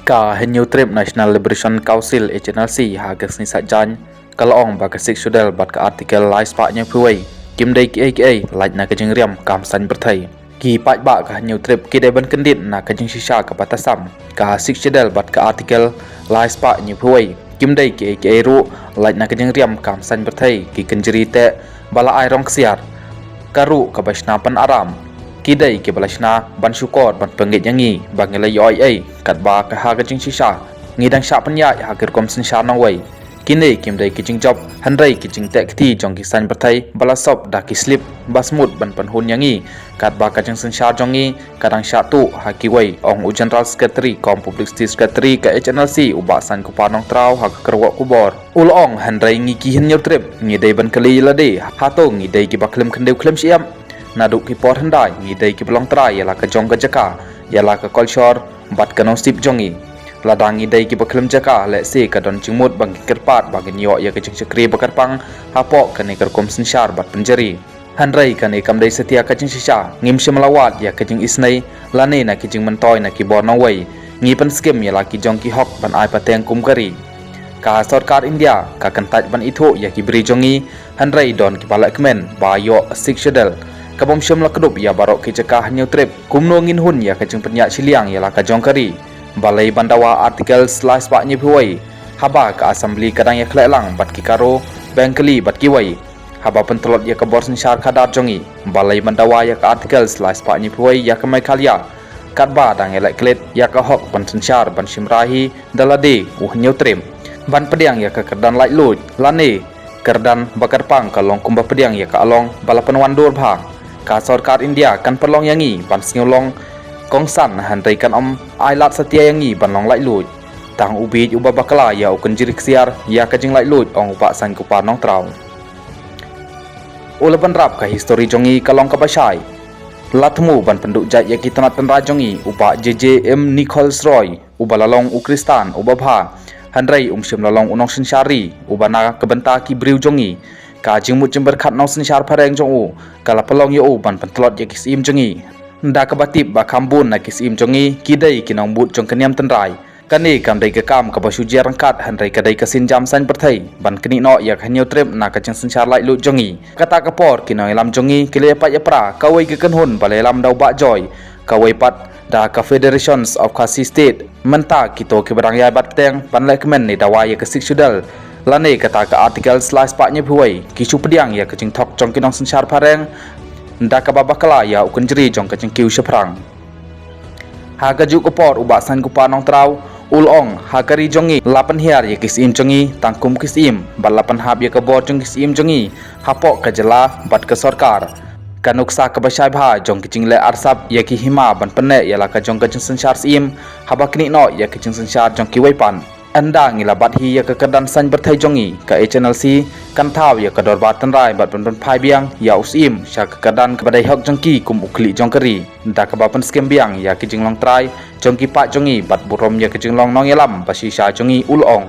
Ka Henyu Trip National Liberation Council HNLC hagas ni sajan kalong ba kasik sudel bat ka artikel lai spaknya puai kim dai KA laj na kajing riam kam san berthai ki pat ba ka Henyu Trip ki dai ban kendit na kajing sisa ka batasam ka sik sudel bat ka artikel lai spaknya puai kim dai KA ru laj na kajing riam kam san berthai ki kenjeri te bala ai rong siar karu ka basna pan aram kidai ke balasna ban syukor ban penggit yangi bangila yoi ai kat ba ka ha kajing sisa ngidang sya panya ha ker kom sen sha nang wai kini kim dai kijing job handrai kijing tek ti jong kisan berthai bala sop da ki slip basmut ban pan hun yangi kat ba kajing sen sha jongi kadang sya tu ha ki wai ong u general secretary kom public secretary ka HNLC uba san ku panong trau ha kerwa kubor ulong handrai ngi ki Henyu Trip ngidai ban kali lade ha to ngidai ki baklem kendeu klem siam naduk ki por handai ngidai ki belong trai yala ka jong ka jaka yala ka culture bat ka no sip jongi ladang ngidai ki baklem jaka le se ka don chingmut bang kerpat bang nyo ya ka jing chakri bakar pang hapo ka ne kar kom sensyar bat penjari handrai ka ne kam dai setia ka jing sisa ngim melawat ya ka jing isnai lane na ki jing mentoy na ki bor no wai ngi pan skem yala ki jong ki hok ban ai pateng kum kari ka sarkar India ka kantaj ban itho ya ki bri jongi handrai don ki palak men ba yo sik shedel kabom syam la kedup ya barok ke cekah Henyu Trip kumno ngin hun ya kajeng penyak siliang ya la ka jongkari balai bandawa artikel slash pak nyi huai haba ka assembly kadang ya khlelang bat ki karo bangkeli bat ki wai haba pentelot ya ka bor sensyar kadar jongi balai bandawa ya ka artikel slash pak nyi huai ya ka mai khalia katba dang elek klet ya ka hok ban sensyar ban simrahi dalade Henyu Trip ban pediang ya ka kerdan lai lut lane kerdan bakar pang kalong kumba pediang ya ka along balapan wandur bhang ka sarkar India kan perlong yangi ban singolong kongsan handai kan ailat setia yangi ban long lai lut tang ubi uba bakala ya ukun jirik siar ya kajing lai lut ong upa san kupa nong trau ulapan rap ka histori jongi kalong ka basai latmu ban penduk jat ya kitanat penra jongi upa JJM Nichols Roy uba lalong ukristan uba bha handrai syam lalong unong sensyari uba na kebenta ki briu jongi ka jingmut jember khat nong sensyar pareng jong u kala pelong yo ban pentlot ya kisim jongi nda ka batip ba khambun na kisim jongi kidai kinong but jong keniam tenrai kani kam dai ka kam ka basu jer rangkat handrai ka dai ka sin jam san perthai ban kini no ya Henyu Trip na ka jeng sensyar lai lu jongi kata ka por kinong lam jongi kile pa ya pra kawai ke kenhun balai lam dau ba joy kawai pat da ka Federations of Khasi State menta kito ke barang ya bat teng ban lai kemen ni dawa ya ka sik sudal lane kata ka artikel slash pak nyi huai kisu pediang ya kajing thok jong kinong sensyar pareng nda ka babakala ya ukun jeri jong kajing kiu seprang ha gaju ko por uba san kupa nong trau ulong ha kari jongi lapan hiar ya kisim jongi tangkum kisim balapan hab ya ka bor jong kisim jongi hapok ka jela bat ka sarkar kanuksa ka basai bha jong kajing le arsap ya ki hima ban penne ya la ka jong kajing sensyar sim haba kini no ya kajing sensyar jong ki waipan anda ngila bat hi ya ka kedan san berthai jongi ka HNLC kan thaw ya ka dor batan rai bat ban phai biang ya usim sya ka kedan ka badai hok jongki kum ukli jongkari nda ka bapan skem biang ya ki jinglong trai jongki pa jongi bat burom ya ki jinglong nong yalam basi sya jongi ulong